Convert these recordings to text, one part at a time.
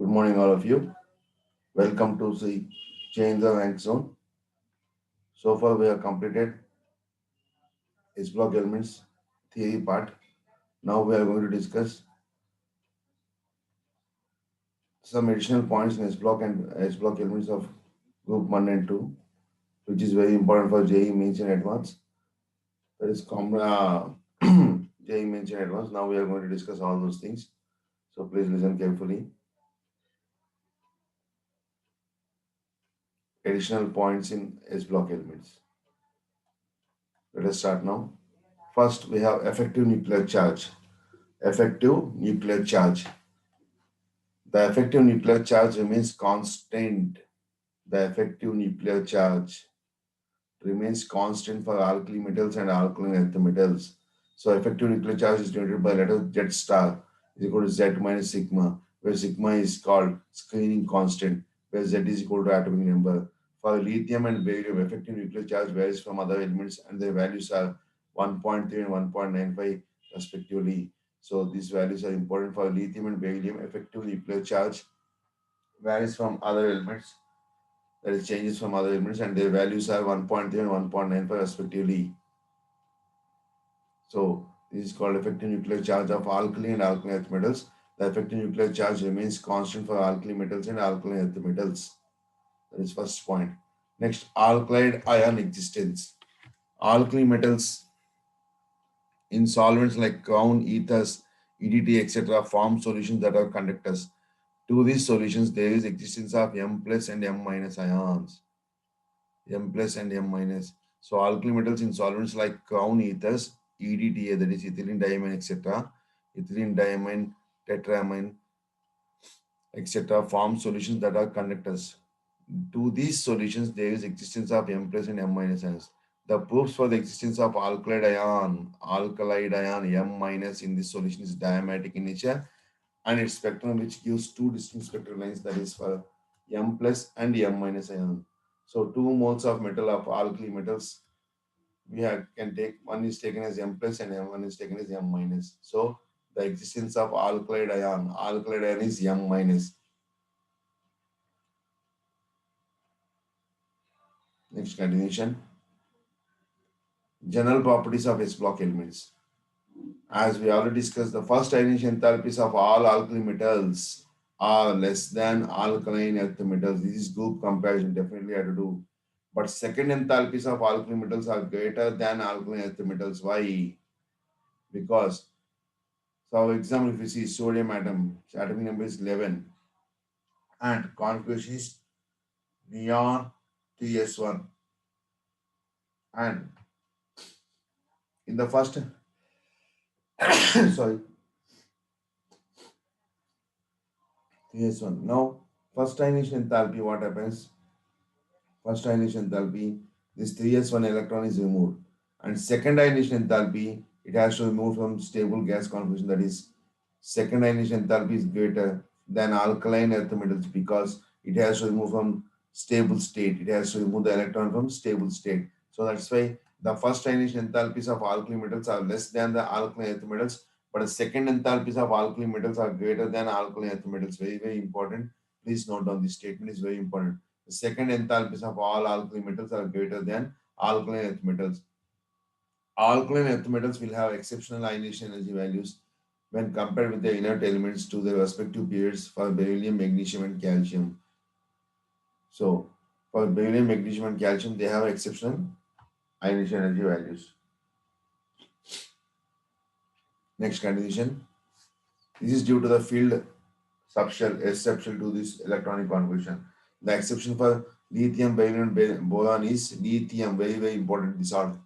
Good morning, all of you. Welcome to the Change the Rank Zone. So far, we have completed S block elements theory part. Now, we are going to discuss some additional points in S block and S block elements of group 1 and 2, which is very important for JEE Mains and Advanced. That is common JEE Mains and Advanced. Now, we are going to discuss all those things. So, please listen carefully. Additional points in S block elements. Let us start now. First, we have effective nuclear charge. Effective nuclear charge. The effective nuclear charge remains constant. The effective nuclear charge remains constant for alkali metals and alkaline earth metals. So effective nuclear charge is denoted by letter Z star is equal to Z minus sigma, where sigma is called screening constant, where Z is equal to atomic number. For lithium and beryllium, effective nuclear charge varies from other elements and their values are 1.3 and 1.95 respectively. So these values are important for lithium and beryllium. Effective nuclear charge varies from other elements, that is changes from other elements, and their values are 1.3 and 1.95 respectively. So this is called effective nuclear charge of alkali and alkaline earth metals. The effective nuclear charge remains constant for alkali metals and alkaline earth metals. That is first point. Next, alkylide ion existence. Alkali metals in solvents like crown, ethers, EDT, etc. form solutions that are conductors. To these solutions, there is existence of M plus and M minus ions. M plus and M minus. So alkali metals in solvents like crown ethers, EDTA, that is ethylene diamine, etc., ethylene diamine, tetramine, etc., form solutions that are conductors. To these solutions, there is existence of M plus and M minus ions. The proofs for the existence of alkylide ion M minus in this solution is diametric in nature, and its spectrum which gives two distinct spectral lines, that is for M plus and M minus ion. So 2 moles of metal of alkali metals we have, can take, one is taken as M plus and one is taken as M minus. So the existence of alkylide ion is M minus. Next continuation. General properties of S block elements. As we already discussed, the first ionization enthalpies of all alkali metals are less than alkaline earth metals. This is group comparison, definitely have to do. But second enthalpies of alkali metals are greater than alkaline earth metals. Why? Because, so for example, if you see sodium atom, its atomic number is 11 and configuration is neon TS1. And in the first, sorry, TS1. Now, first ionization enthalpy, what happens? First ionization enthalpy, this 3s1 electron is removed. And second ionization enthalpy, it has to remove from stable gas configuration. That is, second ionization enthalpy is greater than alkaline earth metals because it has to remove from stable state. It has to remove the electron from stable state. So that's why the first ionization enthalpies of alkali metals are less than the alkaline earth metals, but the second enthalpies of alkali metals are greater than alkaline earth metals. Very, very important. Please note down this statement is very important. The second enthalpies of all alkali metals are greater than alkaline earth metals. Alkaline earth metals will have exceptional ionization energy values when compared with the inert elements to their respective periods for beryllium, magnesium, and calcium. So, for beryllium, magnesium, and calcium, they have exceptional ionization energy values. Next continuation. This is due to the field subshell, exception to this electronic configuration. The exception for lithium, beryllium, boron is lithium, very, very important disorder.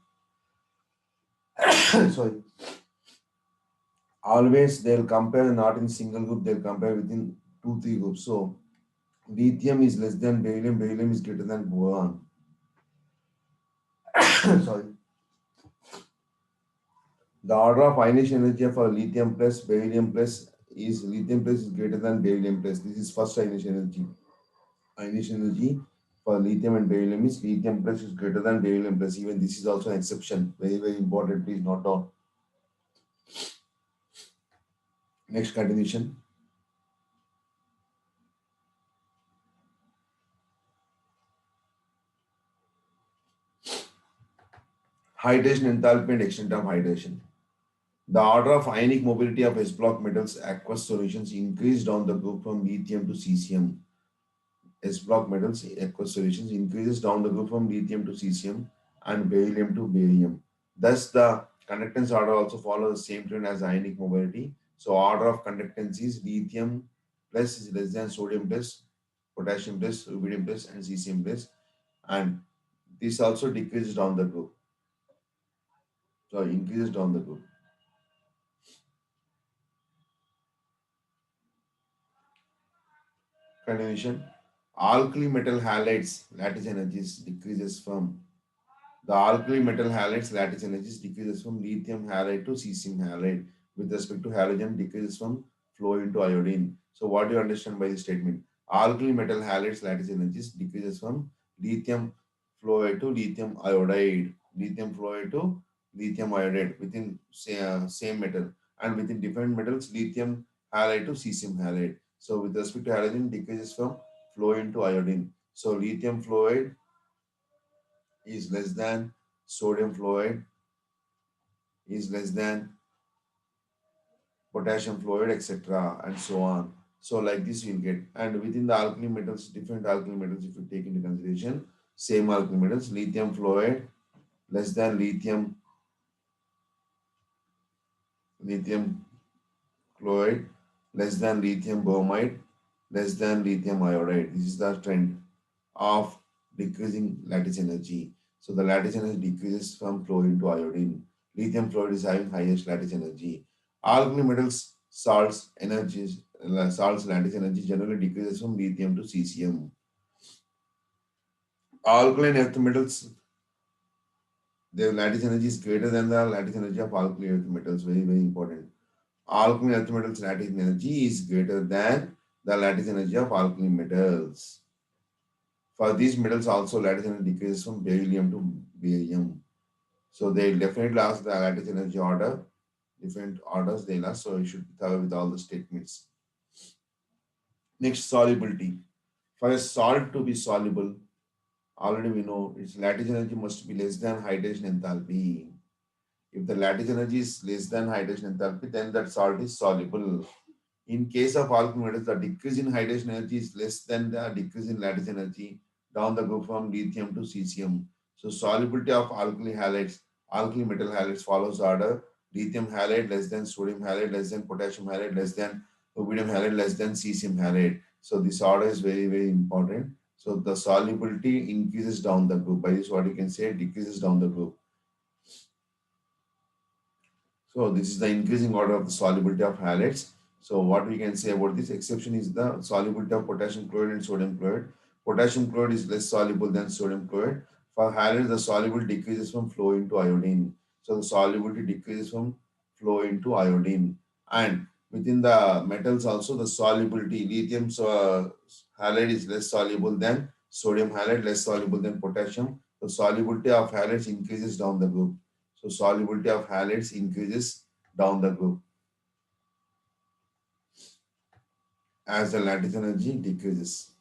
Sorry. Always they'll compare not in single group, they'll compare within 2, 3 groups. So lithium is less than beryllium, beryllium is greater than boron. Sorry. The order of ionization energy for lithium plus beryllium plus is lithium plus is greater than beryllium plus. This is first ionization energy. Ionization energy for lithium and beryllium is lithium plus is greater than beryllium plus. Even this is also an exception. Very, very important. Please note down. Next continuation. Hydration enthalpy and extent of hydration. The order of ionic mobility of S block metals aqueous solutions increased down the group from lithium to cesium. S block metals aqueous solutions increases down the group from lithium to cesium and beryllium to barium. Thus, the conductance order also follows the same trend as ionic mobility. So, order of conductance is lithium plus is less than sodium plus, potassium plus, rubidium plus, and cesium plus, and this also decreases down the group. So, increases down the group. Continuation. Alkali metal halides lattice energies decreases from the alkali metal halides lattice energies decreases from lithium halide to cesium halide. With respect to halogen, decreases from flow into iodine. So, what do you understand by this statement? Alkali metal halides lattice energies decreases from lithium fluoride to lithium iodide. Lithium fluoride to lithium iodide within same metal, and within different metals, lithium halide to cesium halide. So, with respect to halogen, decreases from flow into iodine. So, lithium fluoride is less than sodium fluoride is less than potassium fluoride, etc., and so on. So, like this, you'll get. And within the alkali metals, different alkali metals, if you take into consideration, same alkali metals, lithium fluoride less than lithium chloride, less than lithium bromide, less than lithium iodide. This is the trend of decreasing lattice energy. So the lattice energy decreases from chlorine to iodine. Lithium fluoride is having highest lattice energy. Alkali metals, salts lattice energy generally decreases from lithium to cesium. Alkaline earth metals, their lattice energy is greater than the lattice energy of alkali earth metals. Very, very important. Alkaline earth metals lattice energy is greater than the lattice energy of alkali metals. For these metals also lattice energy decreases from beryllium to barium. So they definitely ask the lattice energy order, different orders they'll ask. So you should cover with all the statements. Next, solubility. For a salt to be soluble, already we know its lattice energy must be less than hydration enthalpy. If the lattice energy is less than hydration enthalpy, then that salt is soluble. In case of alkali metals, the decrease in hydration energy is less than the decrease in lattice energy down the group from lithium to cesium. So solubility of alkali metal halides follows the order lithium halide less than sodium halide less than potassium halide less than rubidium halide less than cesium halide. So this order is very, very important. So the solubility increases down the group. By this, what you can say, decreases down the group. So this is the increasing order of the solubility of halides. So what we can say about this exception is the solubility of potassium chloride and sodium chloride. Potassium chloride is less soluble than sodium chloride. For halides, the solubility decreases from flow into iodine. So the solubility decreases from flow into iodine. And within the metals also, the solubility, lithium halide is less soluble than sodium halide, less soluble than potassium. The solubility of halides increases down the group. So solubility of halides increases down the group as the lattice energy decreases.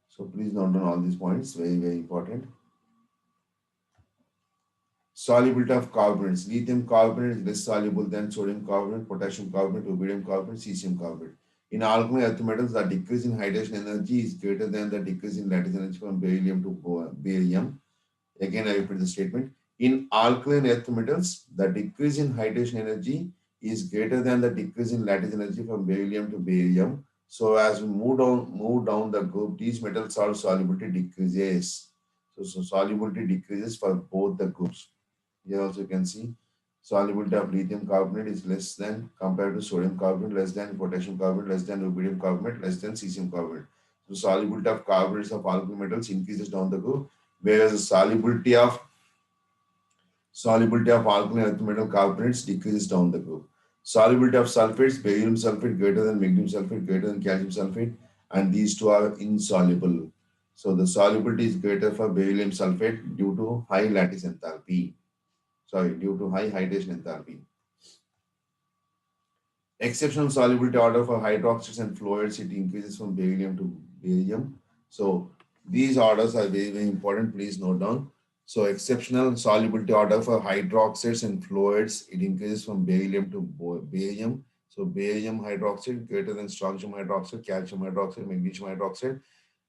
So please note down all these points, very, very important. Solubility of carbonates. Lithium carbonate is less soluble than sodium carbonate, potassium carbonate, rubidium carbonate, cesium carbonate. In alkaline earth metals, the decrease in hydration energy is greater than the decrease in lattice energy from beryllium to barium. Again, I repeat the statement. In alkaline earth metals, the decrease in hydration energy is greater than the decrease in lattice energy from beryllium to barium. So as we move down the group, these metal salt solubility decreases. So solubility decreases for both the groups. Here also you can see solubility of lithium carbonate is less than compared to sodium carbonate, less than potassium carbonate, less than rubidium carbonate, less than cesium carbonate. So solubility of carbonates of alkali metals increases down the group, whereas the solubility of alkaline earth metal carbonates decreases down the group. Solubility of sulfates, barium sulfate greater than magnesium sulfate greater than calcium sulfate, and these two are insoluble. So the solubility is greater for beryllium sulfate due to high lattice enthalpy. Sorry, due to high hydration enthalpy. Exceptional solubility order for hydroxides and fluorides, it increases from beryllium to barium. So these orders are very, very important. Please note down. So exceptional solubility order for hydroxides and fluids, it increases from beryllium to barium. So barium hydroxide greater than strontium hydroxide, calcium hydroxide, magnesium hydroxide,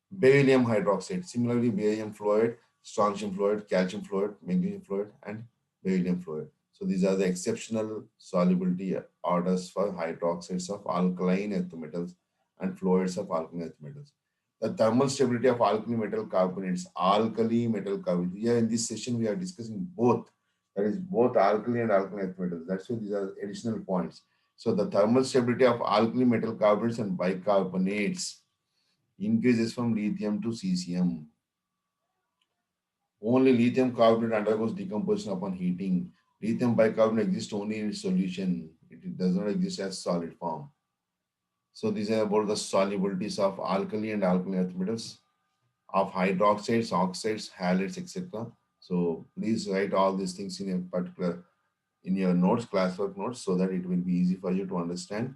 beryllium hydroxide. Similarly, barium fluoride, strontium fluoride, calcium fluoride, magnesium fluoride, and beryllium fluoride. So these are the exceptional solubility orders for hydroxides of alkaline earth metals and fluorides of alkaline earth metals. The thermal stability of alkali metal carbonates, alkali metal carbonates. Here in this session, we are discussing both. That is both alkali and alkaline earth metals. That's why these are additional points. So the thermal stability of alkali metal carbonates and bicarbonates increases from lithium to cesium. Only lithium carbonate undergoes decomposition upon heating. Lithium bicarbonate exists only in its solution. It does not exist as solid form. So these are about the solubilities of alkali and alkaline earth metals, of hydroxides, oxides, halides, etc. So please write all these things in a particular in your notes, classwork notes, so that it will be easy for you to understand.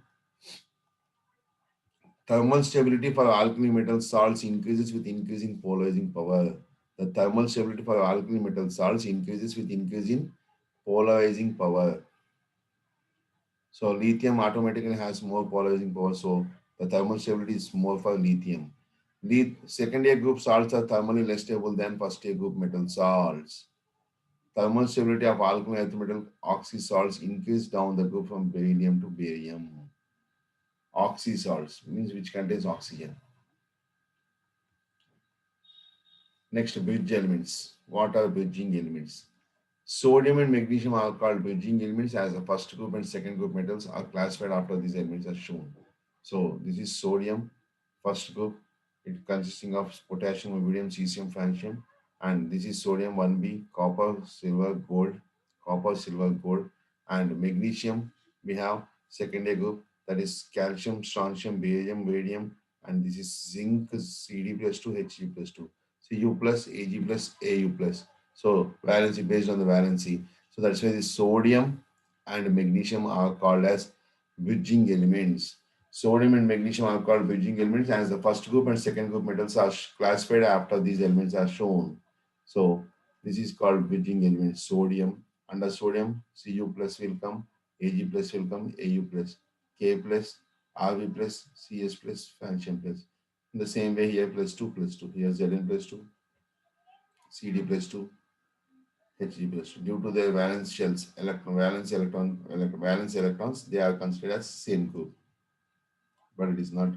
Thermal stability for alkali metal salts increases with increasing polarizing power. The thermal stability for alkali metal salts increases with increase in polarizing power. So lithium automatically has more polarizing power. So the thermal stability is more for lithium. Second year group salts are thermally less stable than first year group metal salts. Thermal stability of alkaline earth metal oxy salts increase down the group from beryllium to barium. Oxy salts means which contains oxygen. Next, bridge elements. What are bridging elements? Sodium and magnesium are called bridging elements as the first group and second group metals are classified after these elements are shown. So this is sodium, first group. It consisting of potassium, rubidium, cesium, francium, and this is sodium 1b, copper, silver, gold, and magnesium. We have secondary group that is calcium, strontium, barium, radium, and this is zinc, Cd plus 2, Hg plus 2, Cu plus, Ag plus, Au plus. So valency based on the valency. So that's why the sodium and magnesium are called as bridging elements. Sodium and magnesium are called bridging elements as the first group and second group metals are classified after these elements are shown. So this is called bridging elements. Sodium, under sodium, Cu plus will come, Ag plus will come, Au plus, K plus, Rv plus, Cs plus, francium plus. In the same way here plus 2 plus 2. Here Zn plus 2, Cd plus 2, Hg plus 2. Due to their valence shells, valence electrons, they are considered as same group, but it is not.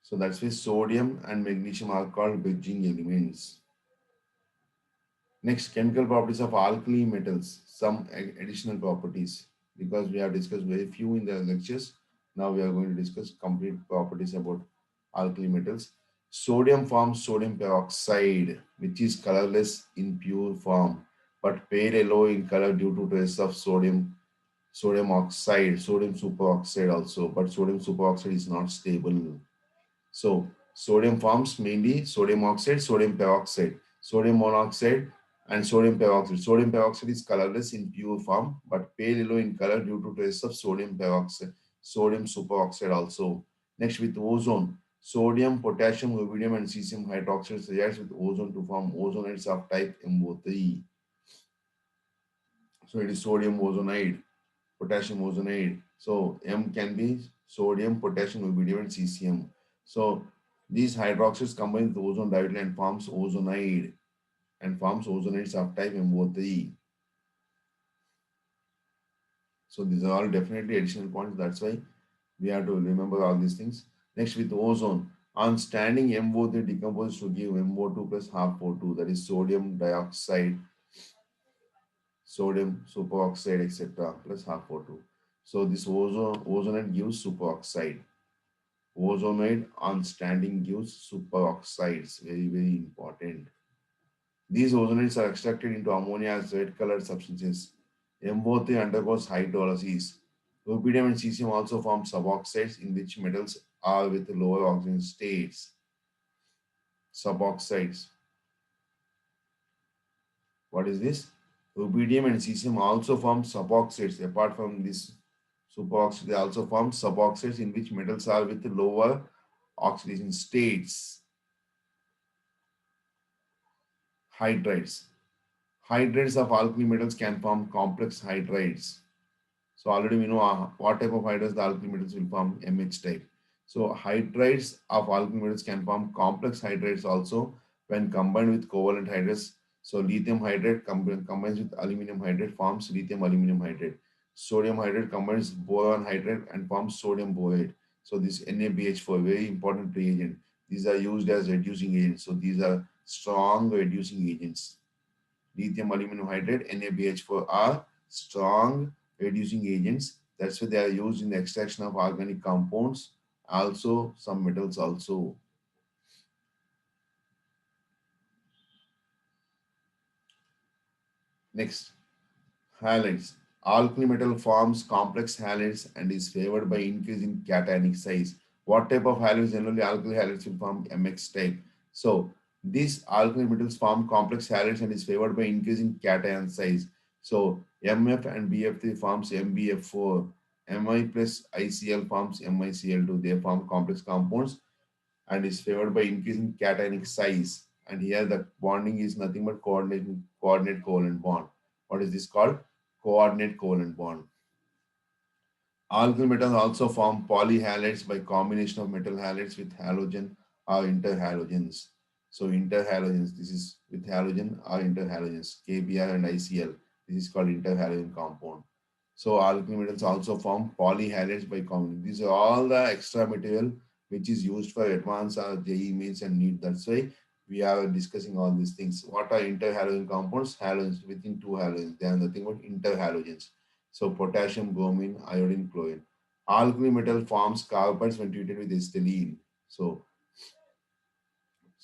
So that's why sodium and magnesium are called bridging elements. Next, chemical properties of alkali metals, some additional properties. Because we have discussed very few in the lectures, now we are going to discuss complete properties about alkali metals. Sodium forms sodium peroxide, which is colorless in pure form, but pale yellow in color due to traces of sodium oxide, sodium superoxide also, but sodium superoxide is not stable. So sodium forms mainly sodium oxide, sodium peroxide, sodium monoxide, and sodium peroxide. Sodium peroxide is colorless in pure form, but pale yellow in color due to traces of sodium peroxide, sodium superoxide also. Next, with ozone, sodium, potassium, rubidium, and cesium hydroxides reacts with ozone to form ozonides of type MO3. So it is sodium ozonide, potassium ozonide. So M can be sodium, potassium, rubidium, and cesium. So these hydroxides combine with ozone directly and forms ozonide and forms ozonides of type MO3. So these are all definitely additional points. That's why we have to remember all these things. Next, with ozone, on standing MO3 decomposes to give MO2 plus half O2, that is sodium dioxide, sodium superoxide, etc., plus half O2. So this ozonide gives superoxide. Ozonide on standing gives superoxides. Very, very important. These ozonides are extracted into ammonia as red colored substances. MO3 undergoes hydrolysis. Rubidium and cesium also form suboxides in which metals are with lower oxygen states. Suboxides. What is this? Rubidium and cesium also form suboxides. Apart from this superoxide, they also form suboxides in which metals are with lower oxidation states. Hydrides. Hydrates of alkali metals can form complex hydrides. So already we know what type of hydrides the alkali metals will form MH type. So hydrides of alkali metals can form complex hydrides also when combined with covalent hydrides. So lithium hydride combines with aluminum hydride forms lithium aluminum hydride. Sodium hydride combines boron hydride and forms sodium borate. So this NaBH4 very important reagent. These are used as reducing agents. So these are strong reducing agents. Lithium aluminum hydride, NaBH4 are strong reducing agents. That's why they are used in the extraction of organic compounds. Also, some metals also. Next, halides. Alkali metal forms complex halides and is favored by increasing cationic size. What type of halides? Generally, alkali halides will form MX type. So, these alkali metals form complex halides and is favored by increasing cation size. So, MF and BF3 forms MBF4. Mi plus ICl forms MiCl2. They form complex compounds and is favored by increasing cationic size. And here the bonding is nothing but coordinate covalent bond. What is this called? Coordinate covalent bond. Alkyl metals also form polyhalides by combination of metal halides with halogen or interhalogens. So interhalogens, this is with halogen or interhalogens, KBr and ICl. This is called interhalogen compound. So alkyl metals also form polyhalides by combination. These are all the extra material which is used for advanced or JEE mains and NEET. That's why we are discussing all these things. What are interhalogen compounds? Halogens within two halogens. They are nothing but interhalogens. So potassium, bromine, iodine, chlorine. Alkali metal forms carbides when treated with acetylene. So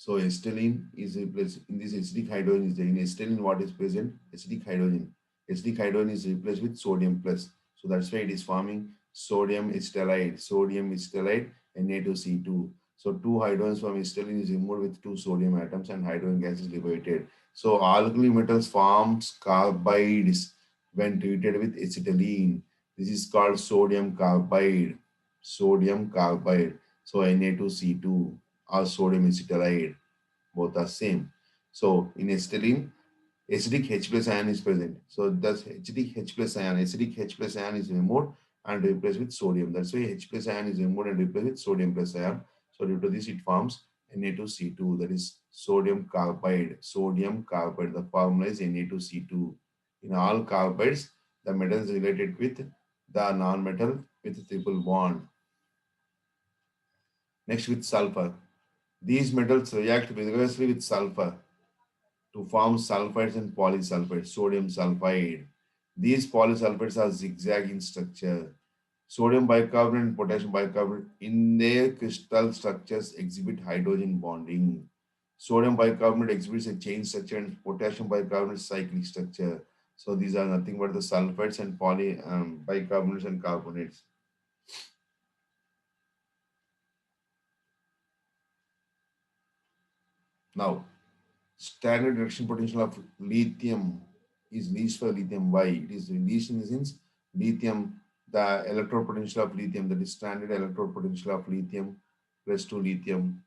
acetylene is replaced in this acidic hydrogen is there. In acetylene, what is present? Acidic hydrogen. Acidic hydrogen is replaced with sodium plus. So that's why it is forming sodium acetylide. Sodium acetylide Na2C2. So two hydrogens from acetylene is removed with two sodium atoms and hydrogen gas is liberated. So alkali metals forms carbides when treated with acetylene. This is called sodium carbide. Sodium carbide. So Na2C2 or sodium acetylide, both are same. So in acetylene, acidic H plus ion is present. So thus acidic H plus ion is removed and replaced with sodium. That's why H plus ion is removed and replaced with sodium plus ion. So due to this, it forms Na2C2, that is sodium carbide. Sodium carbide, the formula is Na2C2. In all carbides, the metal is related with the non-metal with triple bond. Next with sulfur. These metals react vigorously with sulfur to form sulfides and polysulfides, sodium sulfide. These polysulfides are zigzag in structure. Sodium bicarbonate and potassium bicarbonate in their crystal structures exhibit hydrogen bonding. Sodium bicarbonate exhibits a chain structure and potassium bicarbonate cyclic structure. So these are nothing but the sulfides and bicarbonates and carbonates. Now, standard reduction potential of lithium is least for lithium. Why? It is least in the sense lithium, the electrode potential of lithium, that is standard electrode potential of lithium plus 2 lithium,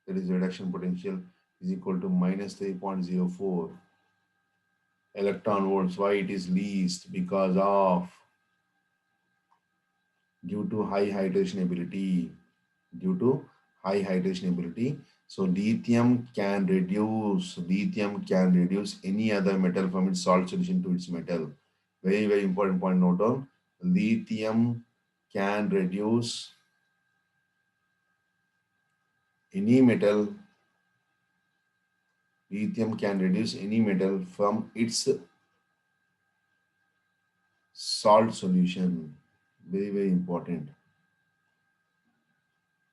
that is reduction potential is equal to minus 3.04 electron volts. Why it is least? Because of due to high hydration ability. Due to high hydration ability. So lithium can reduce any other metal from its salt solution to its metal. Very, very important point note down. Lithium can reduce any metal. Lithium can reduce any metal from its salt solution. Very, very important.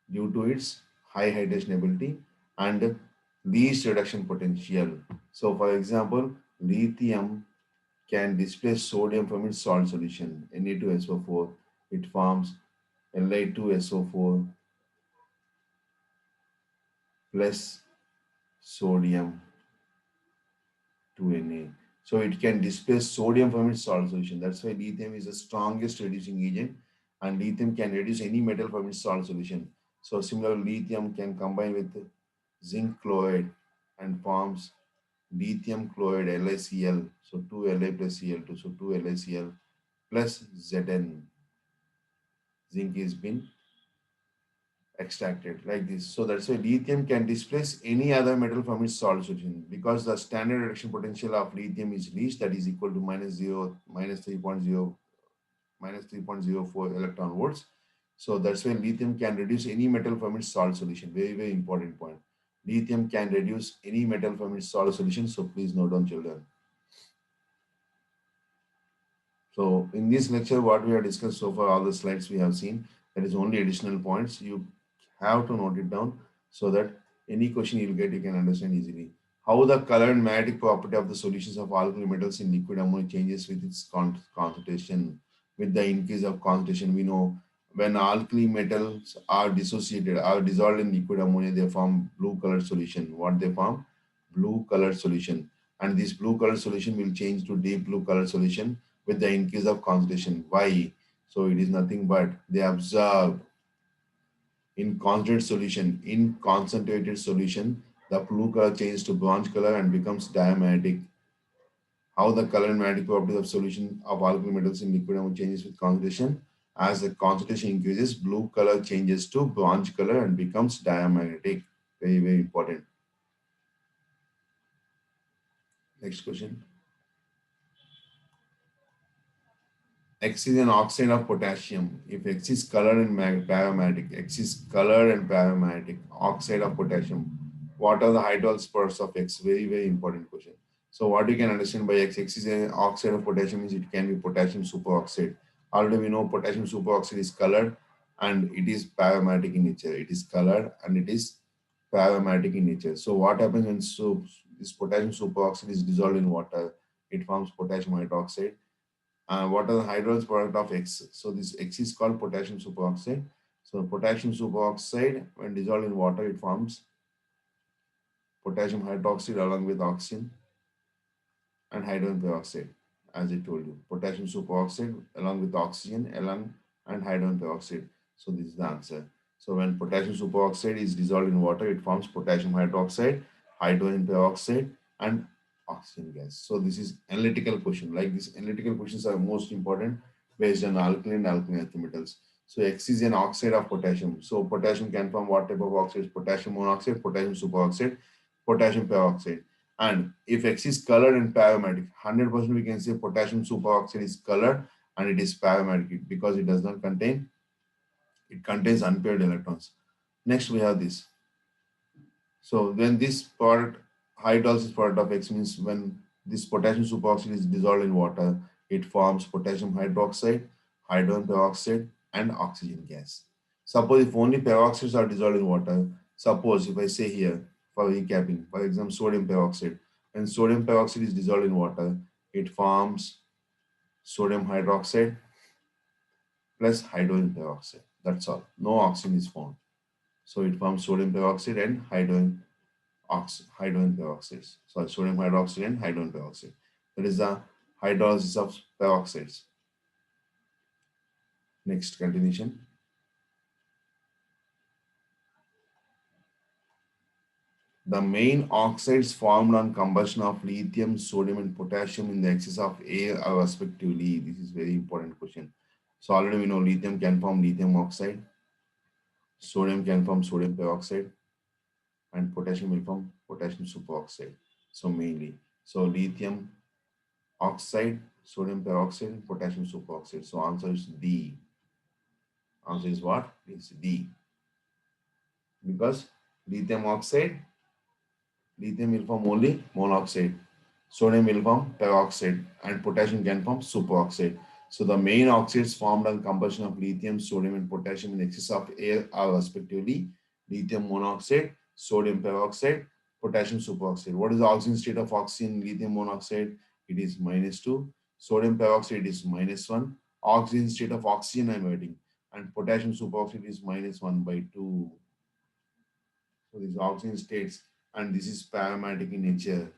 Due to its high hydration ability and least reduction potential. So, for example, lithium can displace sodium from its salt solution, Na2SO4. It forms Li2SO4 plus sodium 2Na. So it can displace sodium from its salt solution. That's why lithium is the strongest reducing agent and lithium can reduce any metal from its salt solution. So similar lithium can combine with zinc chloride and forms lithium chloride LiCl, so 2Li plus Cl2, so 2LiCl plus Zn, zinc is been extracted like this. So that's why lithium can displace any other metal from its salt solution because the standard reduction potential of lithium is least, that is equal to minus 3.04 electron volts. So that's why lithium can reduce any metal from its salt solution. Very, very important point. Lithium can reduce any metal from its salt solution. So please note down, children. So in this lecture, what we have discussed so far, all the slides we have seen, there is only additional points. You have to note it down so that any question you'll get, you can understand easily. How the color and magnetic property of the solutions of alkali metals in liquid ammonia changes with its concentration. With the increase of concentration, we know when alkali metals are dissociated, are dissolved in liquid ammonia, they form blue colored solution. What they form? Blue colored solution. And this blue colored solution will change to deep blue colored solution with the increase of concentration. Why? So it is nothing but they observe in concentrated solution, the blue color changes to bronze color and becomes diamagnetic. How the color and magnetic properties of solution of alkali metals in liquid ammonia changes with concentration. As the concentration increases, blue color changes to bronze color and becomes diamagnetic. Very, very important. Next question. X is an oxide of potassium. If X is color and paramagnetic, X is color and paramagnetic, oxide of potassium. What are the hydrolysis spurs of X? Very, very important question. So what you can understand by X, X is an oxide of potassium means it can be potassium superoxide. Already we know potassium superoxide is colored and it is paramagnetic in nature. It is colored and it is paramagnetic in nature. So what happens when this potassium superoxide is dissolved in water? It forms potassium hydroxide. What are the hydrolysis product of X? So this X is called potassium superoxide. So potassium superoxide, when dissolved in water, it forms potassium hydroxide along with oxygen and hydrogen peroxide. As I told you, potassium superoxide along with oxygen along and hydrogen peroxide. So this is the answer. So when potassium superoxide is dissolved in water, it forms potassium hydroxide, hydrogen peroxide, and oxygen gas. So this is analytical question. Like these analytical questions are most important based on alkaline and alkaline earth metals. So X is an oxide of potassium. So potassium can form what type of oxides? Potassium monoxide, potassium superoxide, potassium peroxide. And if X is colored and paramagnetic, 100% we can say potassium superoxide is colored and it is paramagnetic because it does not contain, it contains unpaired electrons. Next we have this. So when this product, hydrolysis product of X means when this potassium superoxide is dissolved in water, it forms potassium hydroxide, hydrogen peroxide, and oxygen gas. Suppose if only peroxides are dissolved in water, suppose if I say here, for recapping, for example, sodium peroxide. When sodium peroxide is dissolved in water, it forms sodium hydroxide plus hydrogen peroxide. That's all. No oxygen is found. So it forms sodium peroxide and hydrogen peroxides. Sorry, sodium hydroxide and hydrogen peroxide. That is the hydrolysis of peroxides. Next continuation. The main oxides formed on combustion of lithium, sodium, and potassium in the excess of air are respectively. This is very important question. So already we know lithium can form lithium oxide, sodium can form sodium peroxide, and potassium will form potassium superoxide. So mainly, so lithium oxide, sodium peroxide, and potassium superoxide. So answer is D. Answer is what? It's D. Because lithium oxide, lithium will form only monoxide, sodium will form peroxide, and potassium can form superoxide. So the main oxides formed on combustion of lithium, sodium, and potassium in excess of air are respectively lithium monoxide, sodium peroxide, potassium superoxide. What is the oxygen state of oxygen, lithium monoxide? It is -2. Sodium peroxide is -1. Oxygen state of oxygen I'm writing. And potassium superoxide is -1/2. So these oxygen states, and this is paramagnetic in nature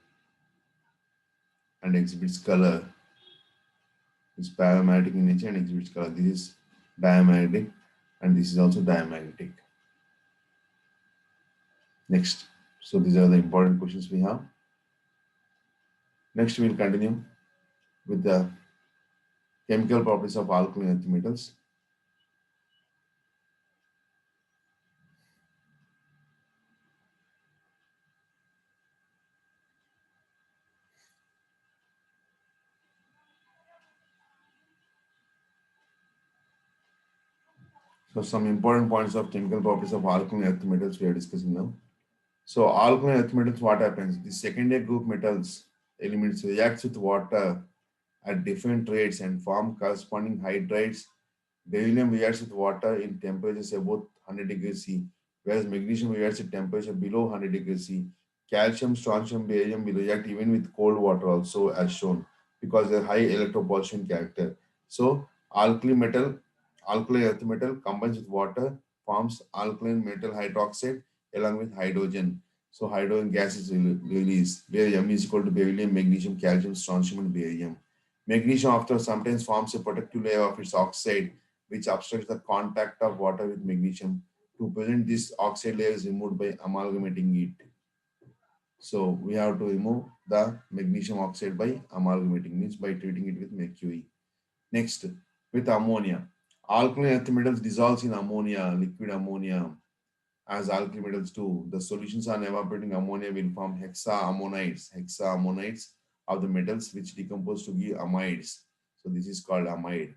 and exhibits color. It's paramagnetic in nature and exhibits color. This is diamagnetic and this is also diamagnetic. Next. So these are the important questions we have. Next, we'll continue with the chemical properties of alkaline earth metals. So, some important points of chemical properties of alkaline earth metals we are discussing now. So, alkaline earth metals, what happens? The secondary group metals elements reacts with water at different rates and form corresponding hydrides. Beryllium reacts with water in temperatures above 100 degrees C, whereas magnesium reacts at temperature below 100 degrees C. Calcium, strontium, barium will react even with cold water also as shown because they high electroposition character. So alkali metal, alkali earth metal combines with water, forms alkaline metal hydroxide along with hydrogen. So hydrogen gas is released, where M is equal to beryllium, magnesium, calcium, strontium, and barium. Magnesium after sometimes forms a protective layer of its oxide which obstructs the contact of water with magnesium. To prevent this, oxide layer is removed by amalgamating it. So we have to remove the magnesium oxide by amalgamating, means by treating it with mercury. Next, with ammonia. Alkaline earth metals dissolves in ammonia, liquid ammonia, as alkali metals do. The solutions on evaporating ammonia will form hexaammonites of the metals which decompose to give amides. So this is called amide.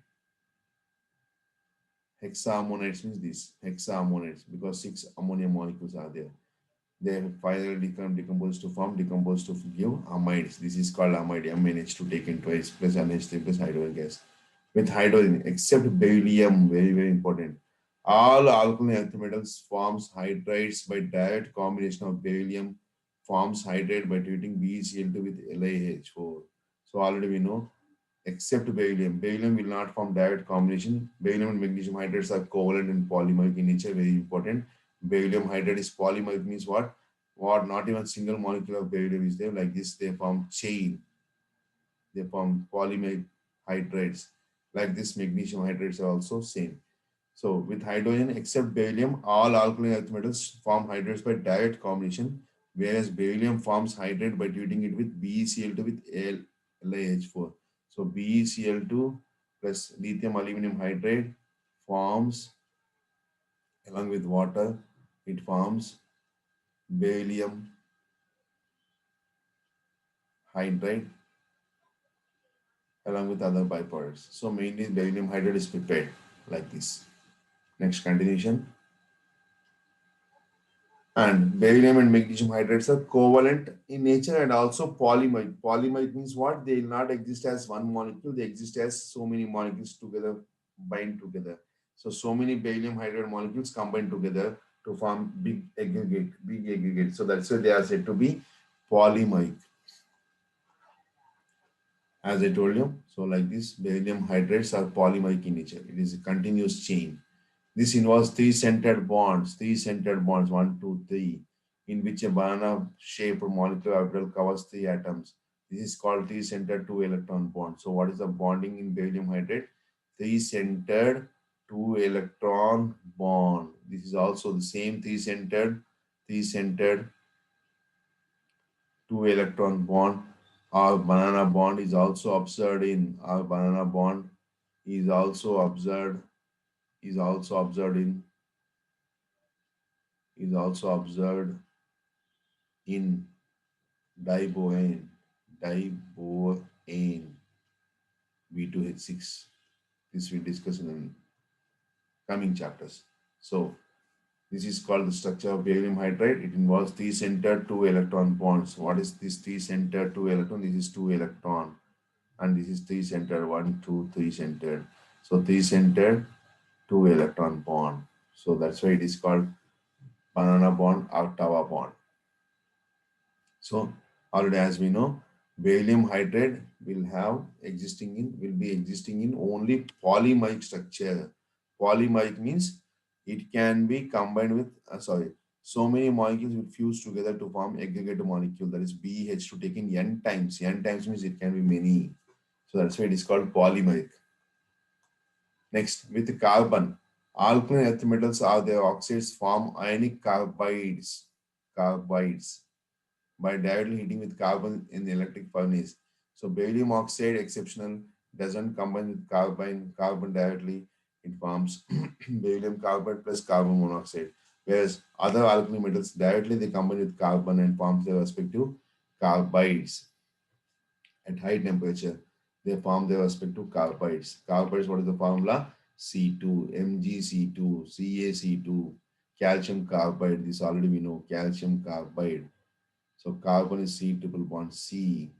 Hexaammonites means this, hexaammonites, because six ammonia molecules are there. They finally decompose to form, decompose to give amides. This is called amide, MnH2 taken twice plus NH3 plus hydrogen gas. With hydrogen, except beryllium, very, very important. All alkaline earth metals forms hydrides by direct combination of beryllium forms hydrate by treating BeCl2 with LiH4. So already we know except beryllium. Beryllium will not form direct combination. Beryllium and magnesium hydrates are covalent and polymeric in nature, very important. Beryllium hydride is polymeric means what? What not even single molecule of beryllium is there. Like this, they form chain. They form polymeric hydrides. Like this, magnesium hydrates are also same. So with hydrogen, except beryllium, all alkaline earth metals form hydrates by direct combination, whereas beryllium forms hydrate by treating it with BeCl2 with LiH4. So BeCl2 plus lithium aluminum hydride forms, along with water, it forms beryllium hydride along with other byproducts. So mainly beryllium hydride is prepared like this. Next continuation. And beryllium and magnesium hydrates are covalent in nature and also polymeric. Polymeric means what? They will not exist as one molecule, they exist as so many molecules together, bind together. So many beryllium hydride molecules combine together to form big aggregate, big aggregate. So that's why they are said to be polymeric, as I told you. So like this, beryllium hydrates are polymeric in nature. It is a continuous chain. This involves three centered bonds, one, two, three, in which a banana-shaped molecular orbital covers three atoms. This is called three-centered two-electron bond. So what is the bonding in beryllium hydride? Three-centered two-electron bond. This is also the same three-centered two-electron bond. Our banana bond is also observed in our banana bond is also observed is also observed in is also observed in diboane, diboane B2H6. This we'll discuss in the coming chapters. So this is called the structure of barium hydride. It involves three-centered two-electron bonds. What is this three-centered two-electron? This is two-electron, and this is three-centered one, two, three-centered. So three-centered two-electron bond. So that's why it is called banana bond or tower bond. So already as we know, beryllium hydride will be existing in only polymeric structure. Polymeric means it can be combined with so many molecules will fuse together to form aggregate molecule, that is BH2 taken n times. N times means it can be many. So that's why it is called polymeric. Next, with carbon, alkaline earth metals are their oxides form ionic carbides by directly heating with carbon in the electric furnace. So beryllium oxide exceptional doesn't combine with carbon directly. It forms beryllium carbide plus carbon monoxide. Whereas other alkali metals directly they combine with carbon and form their respective carbides at high temperature. They form their respective carbides. Carbides, what is the formula? C2, MgC2, CaC2, calcium carbide. This already we know, calcium carbide. So carbon is C triple bond C.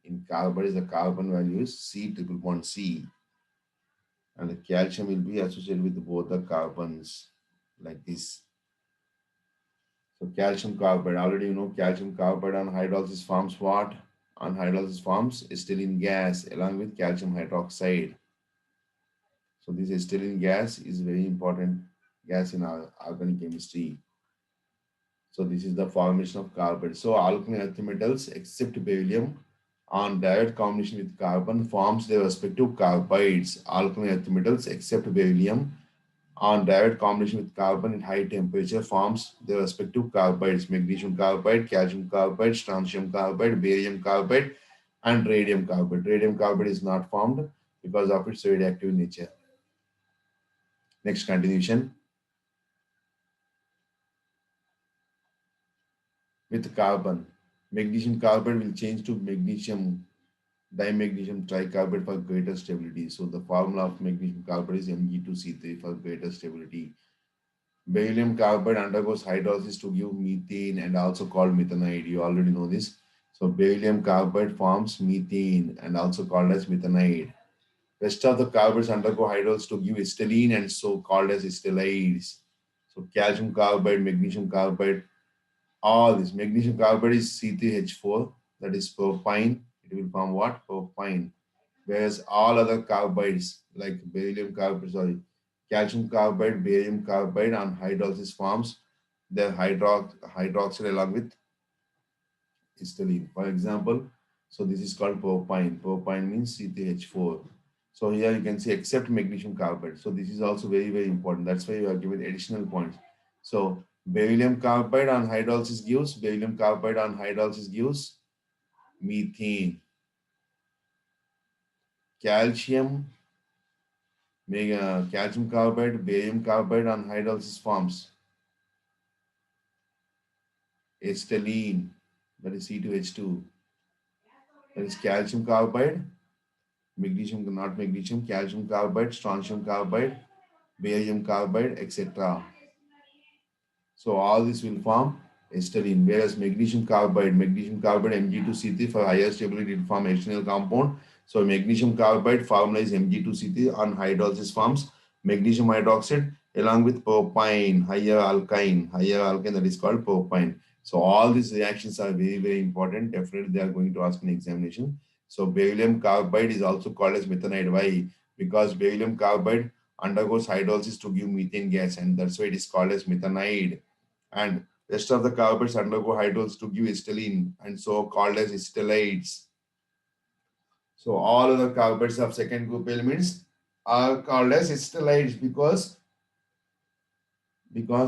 In carbon is the carbon value is C triple bond C. And the calcium will be associated with both the carbons like this. So calcium carbide, already you know calcium carbide on hydrolysis forms what? On hydrolysis forms acetylene gas along with calcium hydroxide. So this acetylene gas is very important gas in our organic chemistry. So this is the formation of carbide. So alkaline earth metals except beryllium on direct combination with carbon forms their respective carbides. Alkaline earth metals except beryllium on direct combination with carbon at high temperature forms their respective carbides. Magnesium carbide, calcium carbide, strontium carbide, barium carbide, and radium carbide. Radium carbide is not formed because of its radioactive nature. Next continuation with carbon. Magnesium carbide will change to magnesium dimagnesium tricarbide for greater stability. So the formula of magnesium carbide is Mg2C3 for greater stability. Beryllium carbide undergoes hydrolysis to give methane and also called methanide. You already know this. So beryllium carbide forms methane and also called as methanide. Rest of the carbides undergo hydrolysis to give acetylene and so called as acetylides. So calcium carbide, magnesium carbide, all this. Magnesium carbide is C3H4, that is propine. It will form what? Propine. Whereas all other carbides like beryllium carbide, sorry, calcium carbide, barium carbide on hydrolysis forms their hydroxide along with acetylene. For example, so this is called propine. Propine means C3H4. So here you can see except magnesium carbide. So this is also very, very important. That's why you are given additional points. So beryllium carbide on hydrolysis gives methane. Calcium calcium carbide, barium carbide on hydrolysis forms acetylene, that is C2H2. That is calcium carbide, magnesium, not magnesium, calcium carbide, strontium carbide, barium carbide, etc. So all this will form acetylene, whereas magnesium carbide Mg2C3 for higher stability will form additional compound. So magnesium carbide formula is Mg2C3 on hydrolysis forms magnesium hydroxide along with propine, higher alkyne that is called propine. So all these reactions are very, very important. Definitely they are going to ask an examination. So beryllium carbide is also called as methanide. Why? Because beryllium carbide undergoes hydrolysis to give methane gas and that's why it is called as methanide and rest of the carbonates undergo hydrolysis to give acetylene and so called as acetylides. So all other carbonates of second group elements are called as acetylides because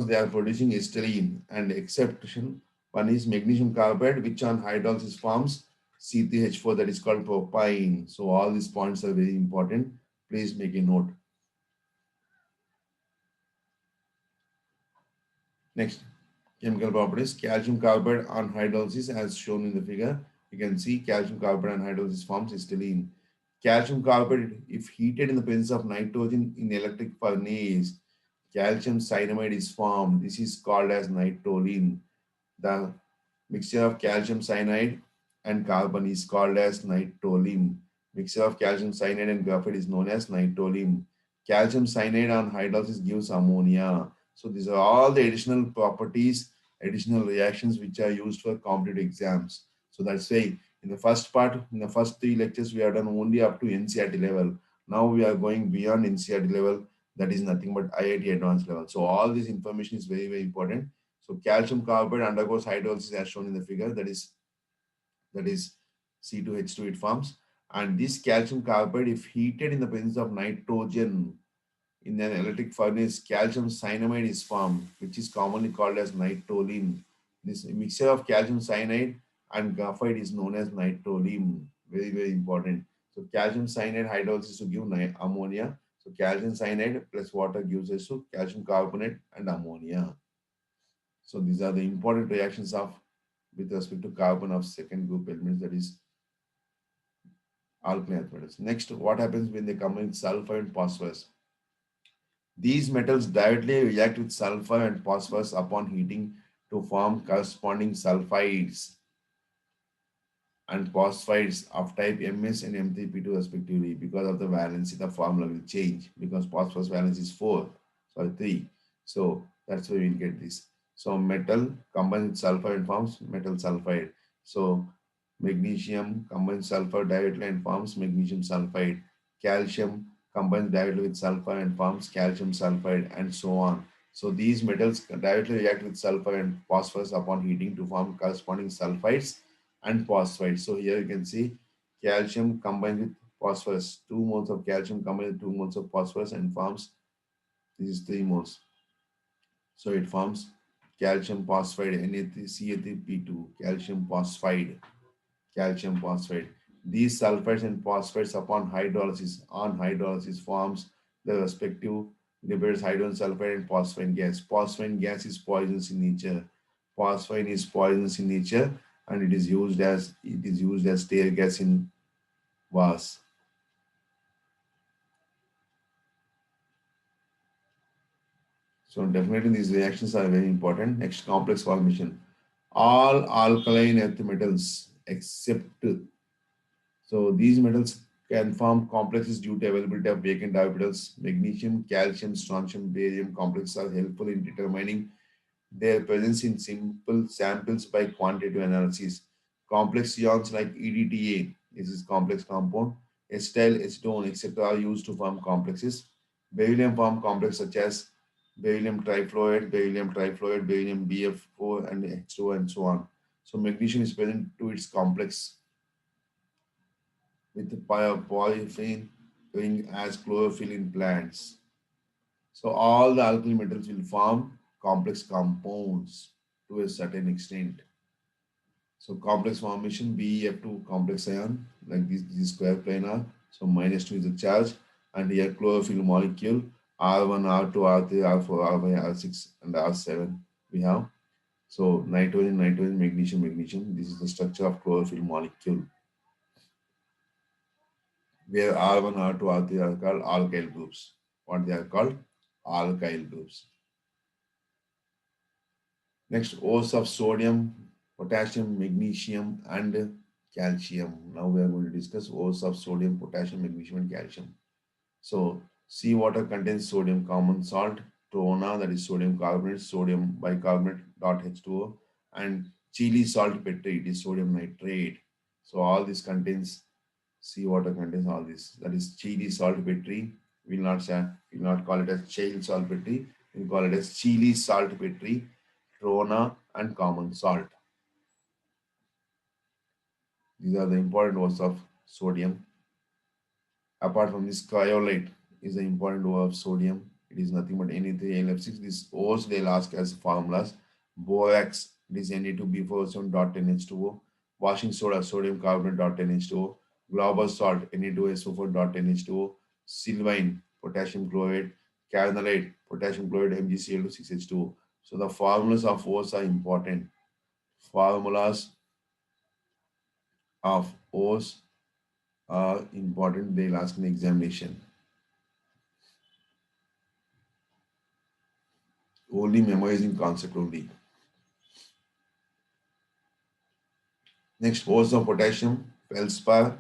they are producing acetylene and exception one is magnesium carbide which on hydrolysis forms C3H4 that is called propine. So all these points are very important. Please make a note. Next. Chemical properties. Calcium carbide on hydrolysis as shown in the figure. You can see calcium carbide on hydrolysis forms acetylene. Calcium carbide, if heated in the presence of nitrogen in electric furnace, calcium cyanamide is formed. This is called as nitroline. The mixture of calcium cyanide and carbon is called as nitroline. Mixture of calcium cyanide and graphite is known as nitroline. Calcium cyanide on hydrolysis gives ammonia. So these are all the additional properties, additional reactions which are used for competitive exams. So that's why in the first part, in the first three lectures, we have done only up to NCERT level. Now we are going beyond NCERT level. That is nothing but IIT advanced level. So all this information is very, very important. So calcium carbide undergoes hydrolysis as shown in the figure. That is C2H2 it forms. And this calcium carbide, if heated in the presence of nitrogen in an electric furnace, calcium cyanamide is formed, which is commonly called as nitroline. This mixture of calcium cyanide and graphite is known as nitroline. Very, very important. So calcium cyanide hydrolysis to give ammonia. So calcium cyanide plus water gives us to calcium carbonate and ammonia. So these are the important reactions of with respect to carbon of second group elements, that is alkaline earth metals. Next, what happens when they combine sulfur and phosphorus? These metals directly react with sulfur and phosphorus upon heating to form corresponding sulfides and phosphides of type Ms and M3P2 respectively. Because of the valency, the formula will change because phosphorus valence is 4, sorry 3. So that's why we'll get this. So metal combines with sulfur and forms metal sulfide. So magnesium combines sulfur directly and forms magnesium sulfide. Calcium combines directly with sulfur and forms calcium sulfide, and so on. So these metals directly react with sulfur and phosphorus upon heating to form corresponding sulfides and phosphide. So here you can see calcium combined with phosphorus. 2 moles of calcium combined with 2 moles of phosphorus and forms these 3 moles. So it forms calcium phosphide Na3CA3P2, calcium phosphide. These sulfides and phosphates on hydrolysis forms the respective liberates hydrogen sulfide and phosphine gas. Phosphine gas is poisonous in nature. Phosphine is poisonous in nature, and it is used as tear gas in wars. So definitely these reactions are very important. Next, complex formation. All alkaline earth metals except so these metals can form complexes due to availability of vacant orbitals. Magnesium, calcium, strontium, barium complexes are helpful in determining their presence in simple samples by quantitative analysis. Complex ions like EDTA, this is complex compound, acetyl, acetone, etc. are used to form complexes. Beryllium form complexes such as beryllium trifluoride, beryllium BF4 and H2O and so on. So magnesium is present to its complex with polyphene doing as chlorophyll in plants. So all the alkyl metals will form complex compounds to a certain extent. So complex formation BeF2 complex ion like this square planar. So -2 is the charge, and here chlorophyll molecule R1, R2, R3, R4, R5, R6, and R7 we have. So nitrogen, magnesium. This is the structure of chlorophyll molecule, where R1, R2, R3 are called alkyl groups. What they are called? Alkyl groups. Next, O's of sodium, potassium, magnesium, and calcium. Now we are going to discuss O's of sodium, potassium, magnesium, and calcium. So, seawater contains sodium common salt, trona, that is sodium carbonate, sodium bicarbonate, dot H2O, and Chile saltpeter, it is sodium nitrate. So, all this contains seawater contains all this. That is Chile saltpeter. We'll not call it as shale saltpeter. We'll call it as Chile saltpeter, trona, and common salt. These are the important words of sodium. Apart from this, cryolite is the important O of sodium. It is nothing but Na3AlF6. These O's they'll ask as formulas. Borax, it is Na2B4 7.10H2O. Washing soda, sodium carbonate dot 10H2O. Glauber salt, Na2SO4 dot 10H2O. Sylvine, potassium chloride. Carnallite, potassium chloride, MgCl2 6H2O. So the formulas of O's are important. Formulas of O's are important. They'll ask in the examination. Only memorizing concept only. Next, O's of potassium, feldspar.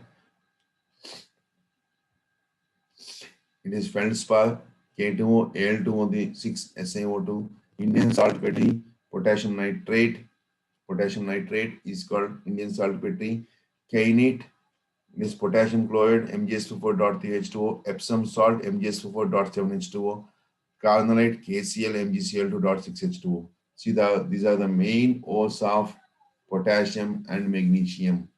It is feldspar, K2O, Al2O, the 6 SiO2, Indian saltpeter, potassium nitrate. Potassium nitrate is called Indian saltpeter. Kainite is potassium chloride, MgSO4.3H2O. Epsom salt, MgSO4.7H2O. Carnallite, KCl, MgCl2.6H2O. These are the main O's of potassium and magnesium.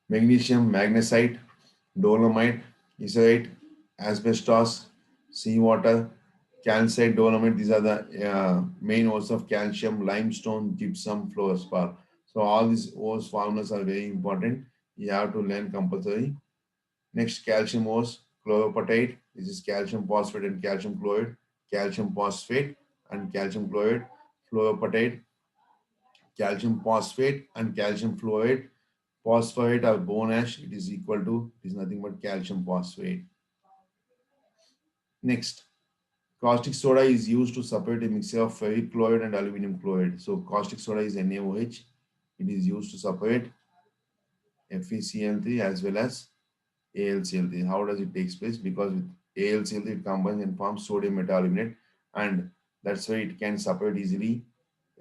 Magnesium, magnesite, dolomite, iserite, asbestos, seawater, Calcite, dolomite, these are the main ores of calcium, limestone, gypsum, fluorspar. So all these ores formulas are very important. You have to learn compulsory. Next, calcium ores, chloropatite. This is calcium phosphate and calcium chloride. Calcium phosphate and calcium chloride. Fluoropatite, calcium phosphate and calcium fluoride. Phosphate or bone ash, it is equal to, it is nothing but calcium phosphate. Next, caustic soda is used to separate a mixture of ferric chloride and aluminum chloride. So caustic soda is NaOH. It is used to separate FeCl3 as well as AlCl3. How does it take place? Because with AlCl3 it combines and forms sodium metaluminate, and that's why it can separate easily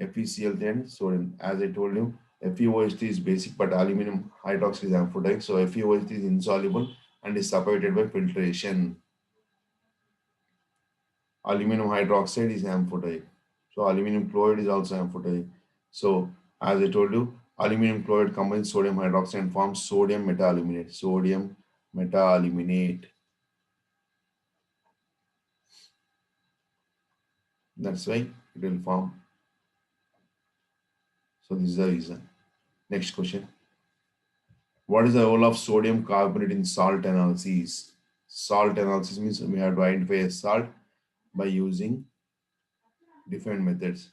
FeCl3 and sodium. As I told you, FeOH3 is basic, but aluminum hydroxide is amphoteric. So FeOH3 is insoluble and is separated by filtration. Aluminum hydroxide is amphoteric. So aluminum chloride is also amphoteric. So as I told you, aluminum chloride combines sodium hydroxide and forms sodium metaluminate. Sodium metaluminate. That's why it will form. So this is the reason. Next question. What is the role of sodium carbonate in salt analysis? Salt analysis means we have to identify a salt by using different methods.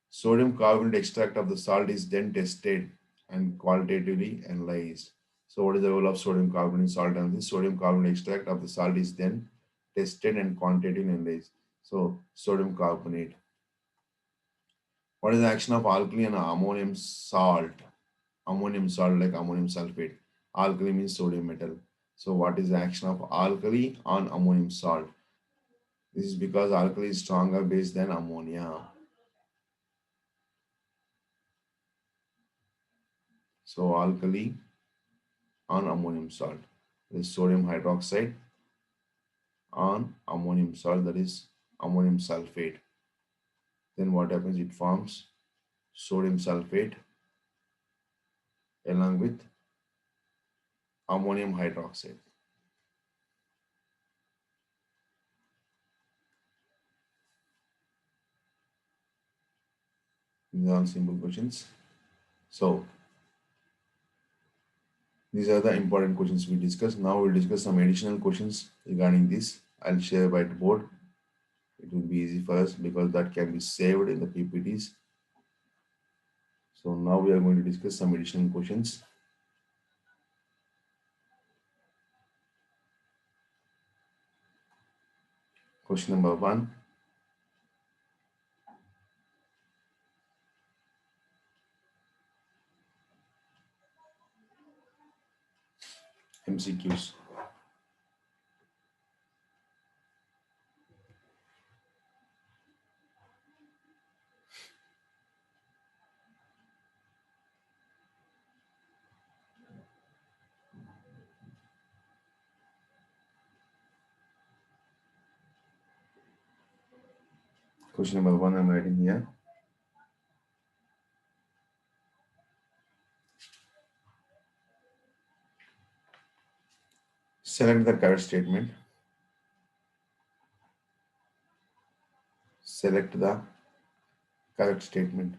Sodium carbonate extract of the salt is then tested and qualitatively analyzed. So what is the role of sodium carbonate in salt analysis? Sodium carbonate extract of the salt is then tested and quantitatively analyzed. So sodium carbonate. What is the action of alkali and ammonium salt? Ammonium salt like ammonium sulfate. Alkali means sodium metal. So what is the action of alkali on ammonium salt? This is because alkali is stronger base than ammonia. So alkali on ammonium salt. There is sodium hydroxide on ammonium salt, that is ammonium sulfate. Then what happens? It forms sodium sulfate along with ammonium hydroxide. These are all simple questions. So these are the important questions we discussed. Now we'll discuss some additional questions regarding this. I'll share whiteboard. It will be easy for us because that can be saved in the PPTs. So now we are going to discuss some additional questions. Question number 1. MCQs. Question number 1 I'm writing here. Select the correct statement. Select the correct statement.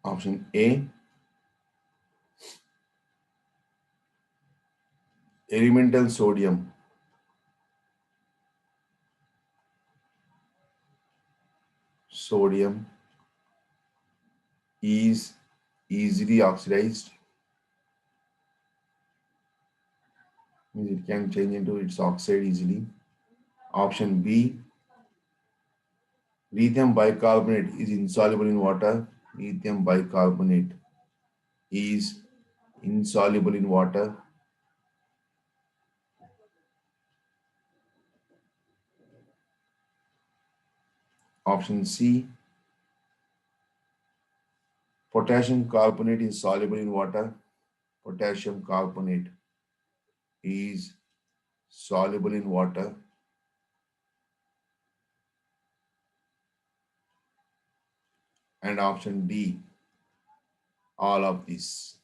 Option A, elemental sodium is easily oxidized, means it can change into its oxide easily. Option B, lithium bicarbonate is insoluble in water. Lithium bicarbonate is insoluble in water. Option C, potassium carbonate is soluble in water. Potassium carbonate is soluble in water. And option D, all of these.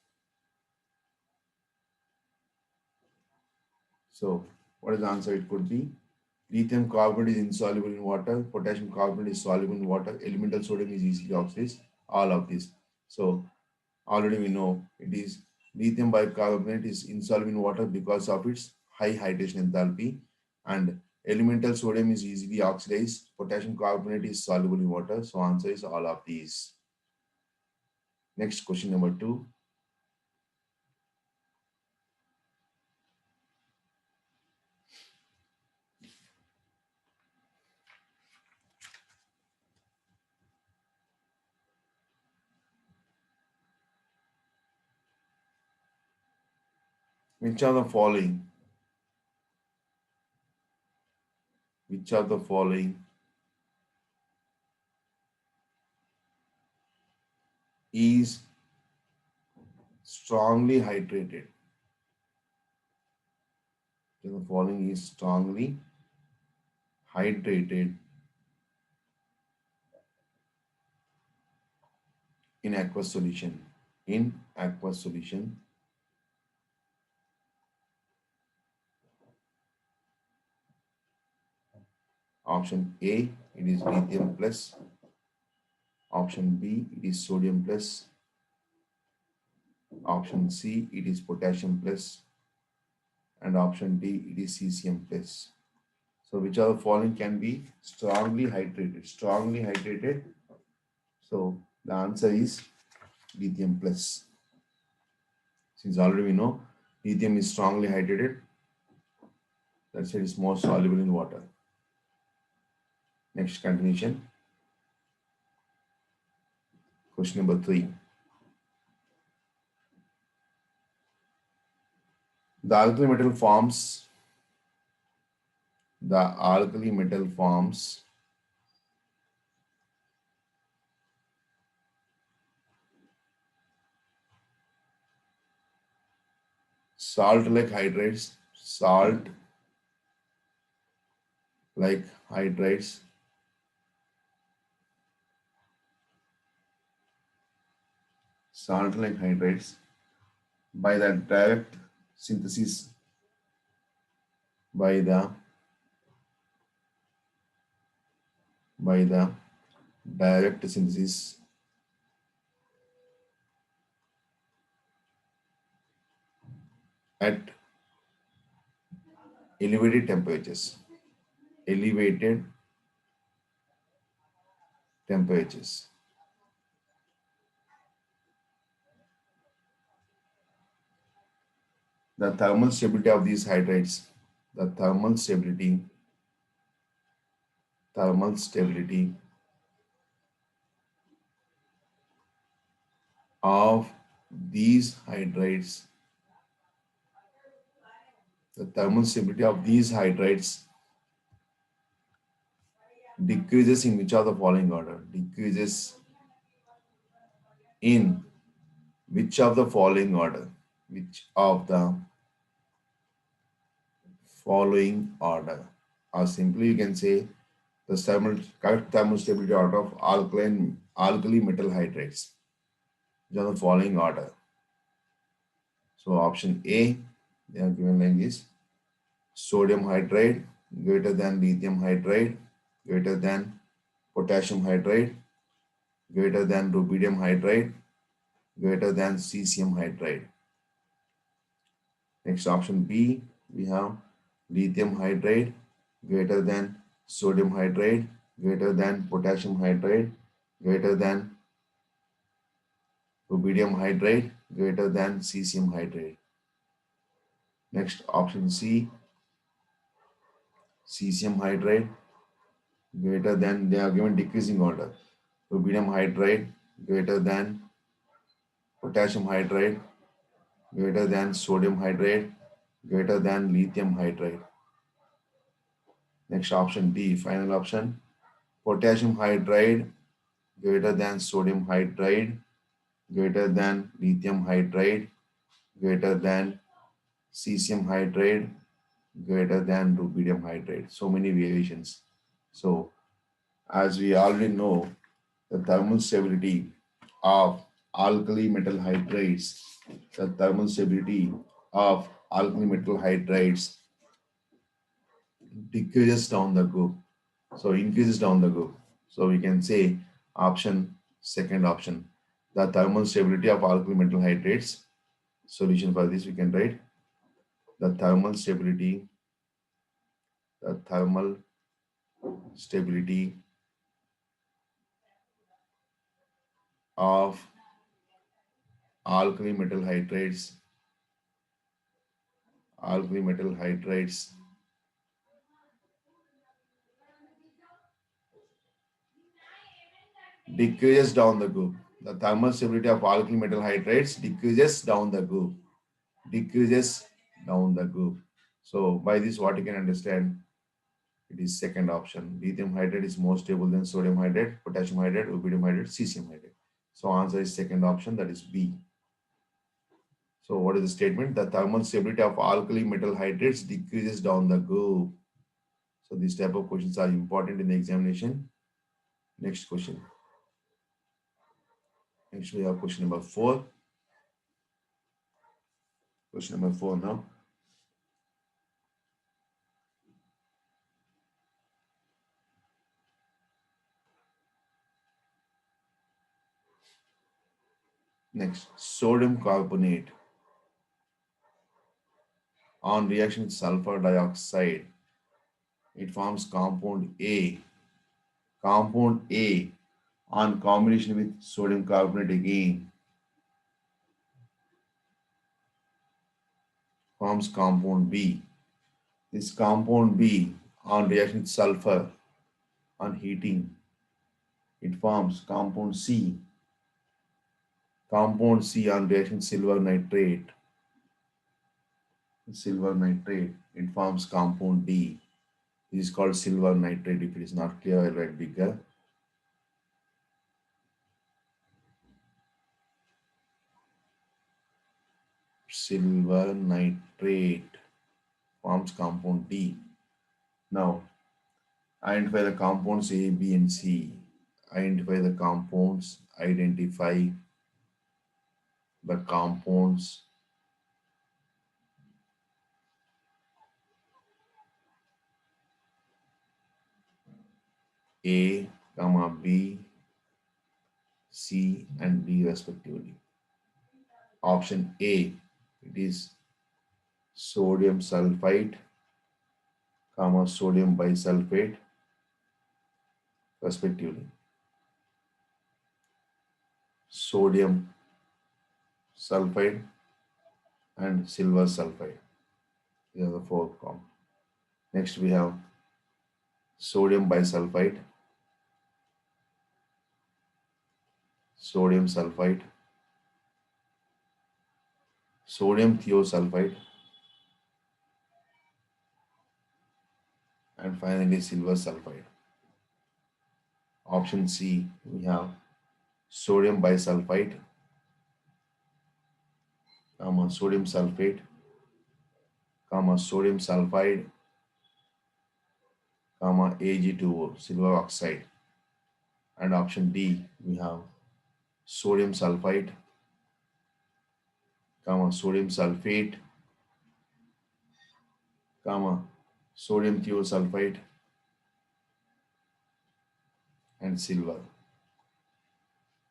So what is the answer? It could be lithium carbonate is insoluble in water, potassium carbonate is soluble in water, elemental sodium is easily oxidized, all of this. So already we know it is lithium bicarbonate is insoluble in water because of its high hydration enthalpy, and elemental sodium is easily oxidized, potassium carbonate is soluble in water. So answer is all of these. Next question number 2. Which of the following, which of the following is strongly hydrated? Which of the following is strongly hydrated in aqueous solution? In aqueous solution, option A, it is lithium plus. Option B, it is sodium plus. Option C, it is potassium plus. And option D, it is cesium plus. So which of the following can be strongly hydrated? Strongly hydrated. So the answer is lithium plus. Since already we know lithium is strongly hydrated, that's why it is more soluble in water. Next continuation. Question number 3. The alkali metal forms the alkali metal forms salt like hydrates, salt like hydrates, salt like hydrates by the direct synthesis, by the by the direct synthesis at elevated temperatures, elevated temperatures. The thermal stability of these hydrates, the thermal stability of these hydrates, the thermal stability of these hydrates decreases in which of the following order? Decreases in which of the following order? Which of the following order? Or simply you can say the correct thermal stability order of alkali metal hydrates. Which are the following order? So option A, they are given like this: sodium hydride greater than lithium hydride greater than potassium hydride greater than rubidium hydride greater than cesium hydride. Next option B, we have lithium hydride greater than sodium hydride greater than potassium hydride greater than rubidium hydride greater than cesium hydride. Next option C, cesium hydride greater than, they are given decreasing order, rubidium hydride greater than potassium hydride greater than sodium hydride greater than lithium hydride. Next option D, final option, potassium hydride greater than sodium hydride greater than lithium hydride greater than cesium hydride greater than rubidium hydride. So many variations. So as we already know, the thermal stability of alkali metal hydrides, the thermal stability of alkali metal hydrides decreases down the group. So increases down the group. So we can say option, second option. The thermal stability of alkali metal hydrates. Solution for this we can write the thermal stability of alkali metal hydrates decreases down the group. The thermal stability of alkali metal hydrates decreases down the group. Decreases down the group. So by this, what you can understand, it is second option. Lithium hydrate is more stable than sodium hydrate, potassium hydrate, rubidium hydrate, cesium hydrate. So answer is second option, that is B. So what is the statement? The thermal stability of alkali metal hydrates decreases down the group. So these type of questions are important in the examination. Next question. Next we have question number 4. Question number 4 now. Next, sodium carbonate on reaction with sulfur dioxide, it forms compound A. Compound A on combination with sodium carbonate again forms compound B. This compound B on reaction with sulfur on heating, it forms compound C. Compound C on reaction with silver nitrate, it forms compound D. This is called silver nitrate. If it is not clear, I'll write bigger. Silver nitrate forms compound D. Now, identify the compounds A, B, and C. Identify the compounds. Identify the compounds A, comma B, C, and D respectively. Option A, it is sodium sulfite, comma sodium bisulfate respectively. Sodium sulfide and silver sulfide. These are the four compounds. Next we have sodium bisulfite, sodium sulfite, sodium thiosulfide, and finally silver sulfide. Option C, we have sodium bisulfite, comma sodium sulfate, comma sodium sulfide, comma Ag2O, silver oxide. And option D, we have sodium sulfite, comma sodium sulfate, comma sodium thiosulfide, and silver.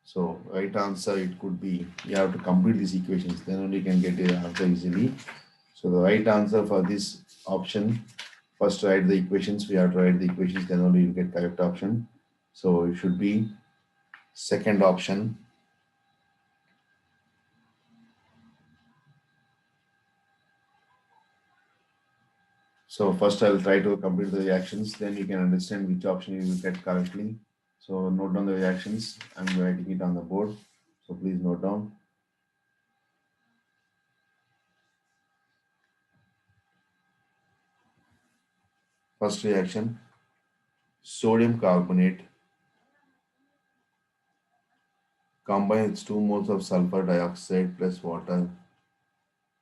So right answer, it could be, you have to complete these equations, then only you can get the answer easily. So the right answer for this option, first write the equations, we have to write the equations, then only you get correct option. So it should be second option. So first I'll try to complete the reactions, then you can understand which option you will get correctly. So note down the reactions, I'm writing it on the board. So please note down. First reaction, sodium carbonate combines 2 moles of sulfur dioxide plus water.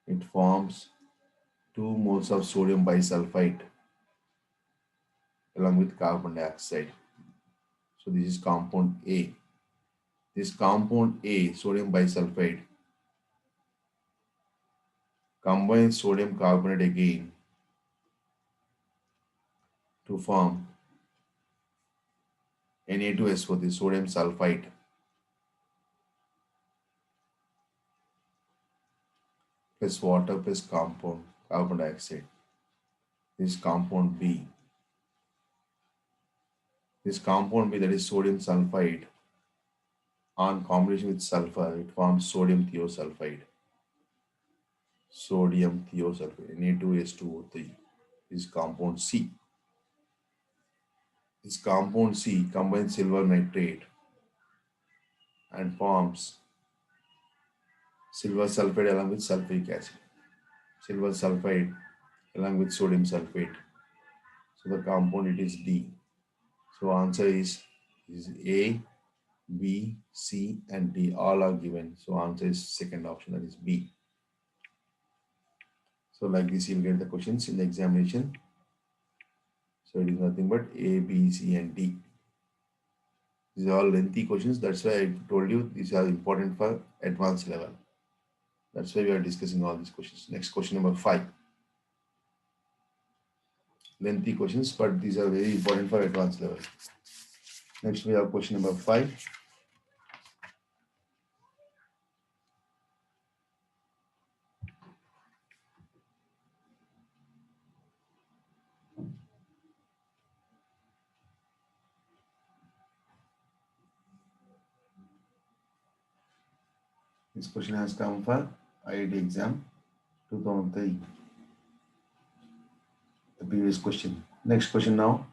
It forms 2 moles of sodium bisulfite along with carbon dioxide. So this is compound A. This compound A, sodium bisulfite, combines sodium carbonate again to form Na2SO, the sodium sulfide, plus water plus compound carbon dioxide. This compound B. This compound B, that is sodium sulfide, on combination with sulfur, it forms sodium thiosulfide. Sodium thiosulfide, Na2S2O3. This compound C. This compound C combines silver nitrate and forms silver sulfide along with sulfuric acid. Silver sulfide along with sodium sulfate. So the compound it is D. So answer is A, B, C, and D. All are given. So answer is second option, that is B. So like this, you'll get the questions in the examination. So it is nothing but A, B, C, and D. These are all lengthy questions. That's why I told you these are important for advanced level. That's why we are discussing all these questions. Next question number 5. Lengthy questions, but these are very important for advanced level. Next we have question number 5. This question has come for IIT exam 2003. The previous question. Next question now.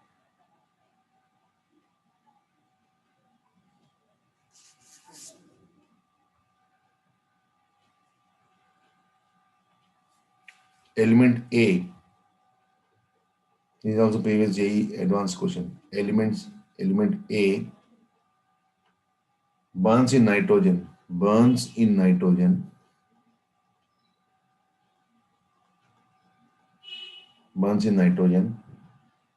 Element A. This is also previous JE advanced question. Element A burns in nitrogen. Burns in nitrogen. Burns in nitrogen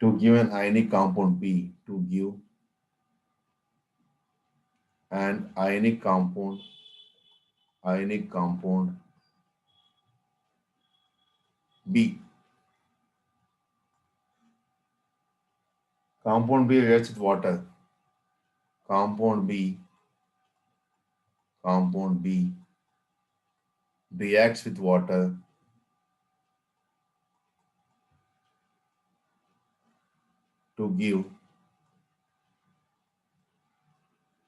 to give an ionic compound B. To give an ionic compound B. Compound B reacts with water. Compound B reacts with water to give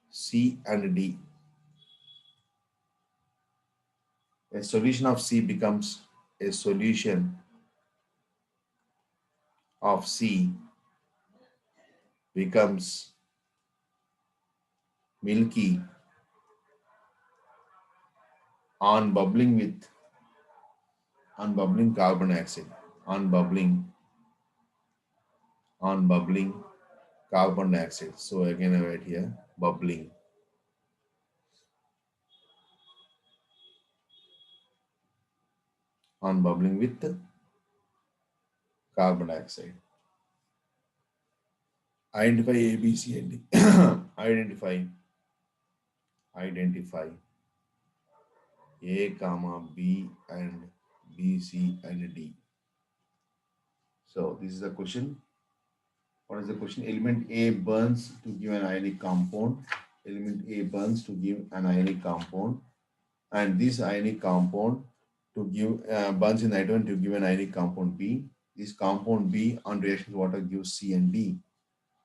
C and D. A solution of C becomes a solution of C becomes milky on bubbling carbon dioxide. On bubbling carbon dioxide. So again I write here bubbling. On bubbling with carbon dioxide. Identify A, B, C, and D. Identify A, comma, B, and B, C, and D. So this is the question. What is the question? Element A burns to give an ionic compound. Element A burns to give an ionic compound, and this ionic compound to give burns in nitrogen to give an ionic compound B. This compound B on reaction with water gives C and D.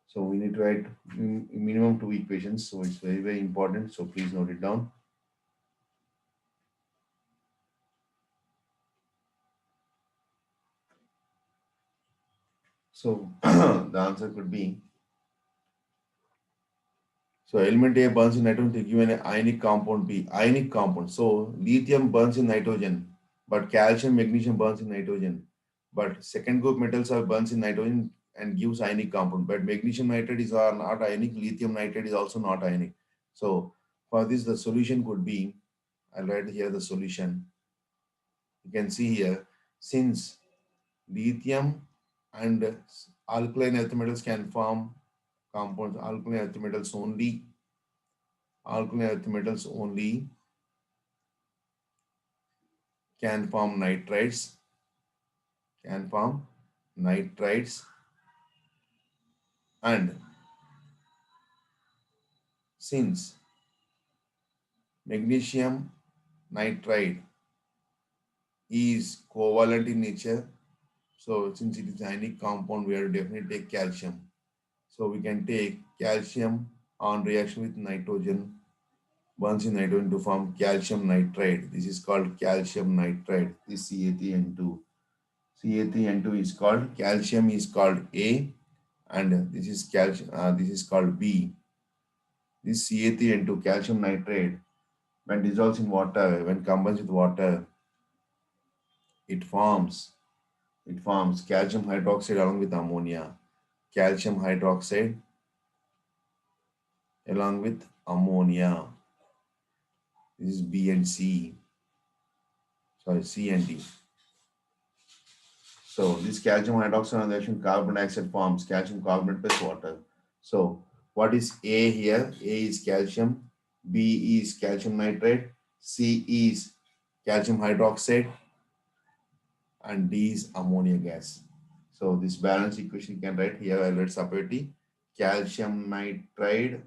So we need to write minimum 2 equations. So it's very, very important. So please note it down. So the answer could be, so element A burns in nitrogen to give an ionic compound B. Ionic compound. So lithium burns in nitrogen, but calcium, magnesium burns in nitrogen. But second group metals are burns in nitrogen and gives ionic compound. But magnesium nitrate is not ionic. Lithium nitrate is also not ionic. So for this, the solution could be, I'll write here the solution. You can see here, since lithium and alkaline earth metals can form compounds, alkaline earth metals only can form nitrides, And since magnesium nitride is covalent in nature, so since it is an ionic compound, we have to definitely take calcium. So we can take calcium on reaction with nitrogen, burns in nitrogen to form calcium nitride. This is called calcium nitride. This Ca3N2. Ca3N2 is called calcium is called A, and this is calcium. This is called B. This Ca3N2 calcium nitride, when dissolves in water, when combines with water, it forms calcium hydroxide along with ammonia. Calcium hydroxide along with ammonia. This is B and C. Sorry, C and D. So this calcium hydroxide on the reaction carbon dioxide forms calcium carbonate plus water. So what is A here? A is calcium, B is calcium nitrate, C is calcium hydroxide, and D is ammonia gas. So this balance equation you can write here. I'll write separately. Calcium nitride,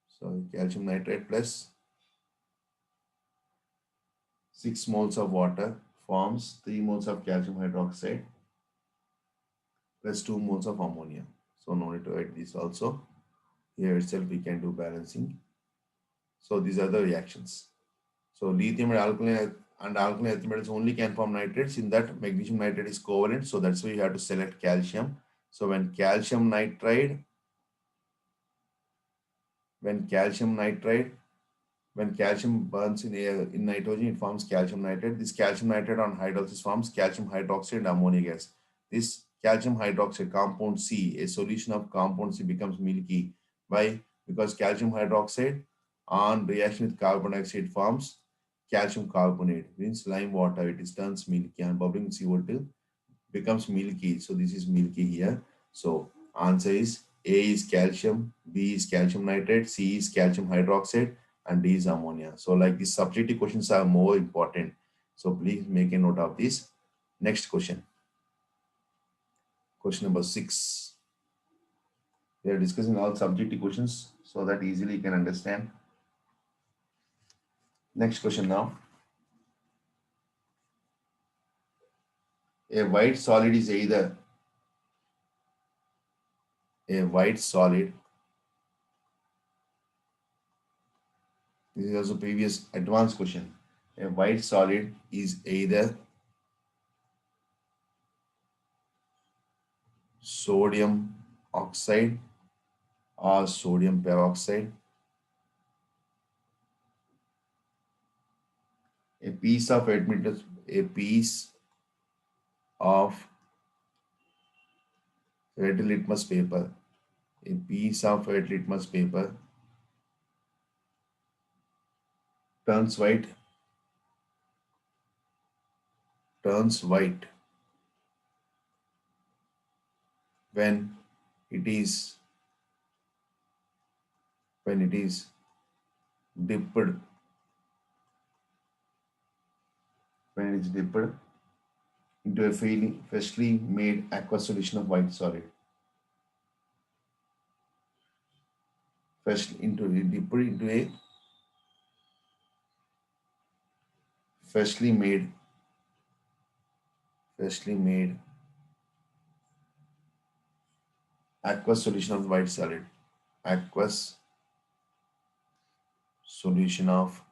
so calcium nitrate plus 6 moles of water forms 3 moles of calcium hydroxide plus 2 moles of ammonia. So no need to write this also. Here itself we can do balancing. So these are the reactions. So lithium and alkaline earth metals only can form nitrates. In that magnesium nitrate is covalent. So that's why you have to select calcium. So when calcium nitride when calcium burns in air in nitrogen, it forms calcium nitrate. This calcium nitrate on hydrolysis forms calcium hydroxide and ammonia gas. This calcium hydroxide compound C, a solution of compound C, becomes milky. Why? Because calcium hydroxide on reaction with carbon dioxide forms calcium carbonate, means lime water. It is turns milky and bubbling CO2 becomes milky. So this is milky here. So answer is A is calcium, B is calcium nitrate, C is calcium hydroxide, and D is ammonia. So like these subjective questions are more important. So please make a note of this. Next question. Question number 6. We are discussing all subjective questions so that easily you can understand. Next question now. A white solid is either a white solid. This is also previous advanced question. A white solid is either sodium oxide or sodium peroxide. A piece of admittance, a piece of red litmus paper, a piece of red litmus paper turns white, turns white when it is when it is dipped when it is dipped into a freshly made aqueous solution of white solid. Dipped into a freshly made freshly made aqueous solution of white solid. Aqueous solution of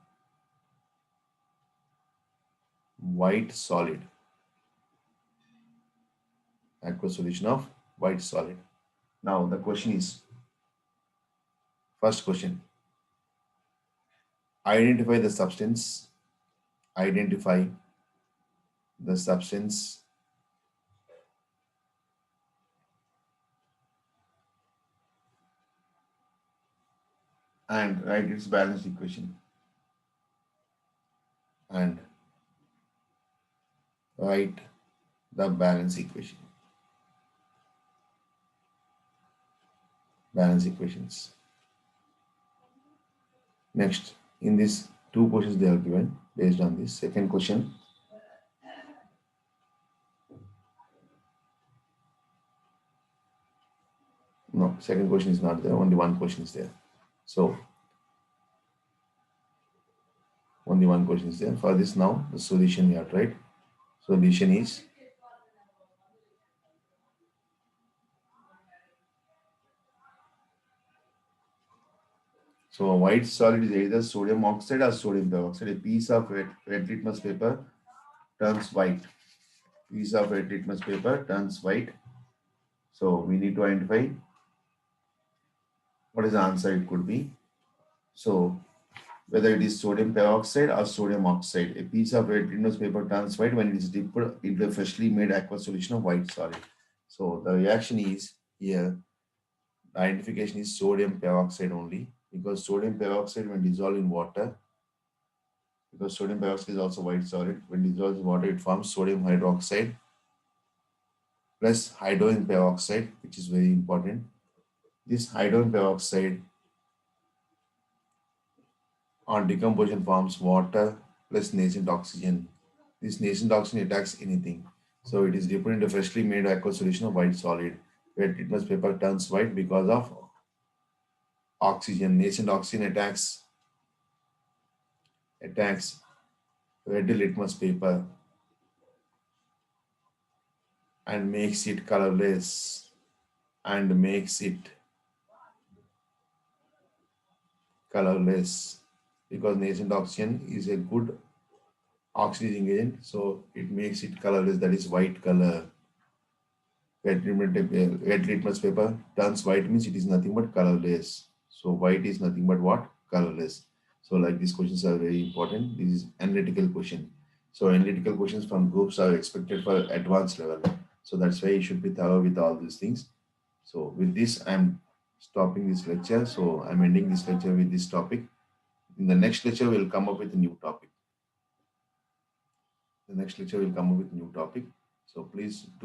white solid. Aqueous solution of white solid. Now the question is, first question, identify the substance, identify the substance and write its balanced equation, and write the balance equation, balance equations. Next, in this two questions they are given based on this. Second question, second question is not there. Only one question is there. So only one question is there. For this now, the solution you have to write. Solution is, so a white solid is either sodium oxide or sodium peroxide. A piece of red litmus paper turns white. Piece of red litmus paper turns white. So we need to identify what is the answer it could be. So whether it is sodium peroxide or sodium oxide, a piece of red litmus paper turns white when it is dipped into a freshly made aqueous solution of white solid. So the reaction is here, the identification is sodium peroxide only, because sodium peroxide when dissolved in water, because sodium peroxide is also white solid, when dissolved in water it forms sodium hydroxide plus hydrogen peroxide, which is very important. This hydrogen peroxide on decomposition forms water plus nascent oxygen. This nascent oxygen attacks anything. So it is dipped into freshly made aqueous solution of white solid, where litmus paper turns white because of oxygen. Nascent oxygen attacks red litmus paper and makes it colorless and makes it colorless, because nascent oxygen is a good oxidizing agent, so it makes it colorless, that is white color. Red litmus paper turns white means it is nothing but colorless. So white is nothing but what? Colorless. So like these questions are very important. This is analytical question. So analytical questions from groups are expected for advanced level. So that's why you should be thorough with all these things. So with this, I'm stopping this lecture. So I'm ending this lecture with this topic. In the next lecture, we'll come up with a new topic. The next lecture will come up with a new topic. So please do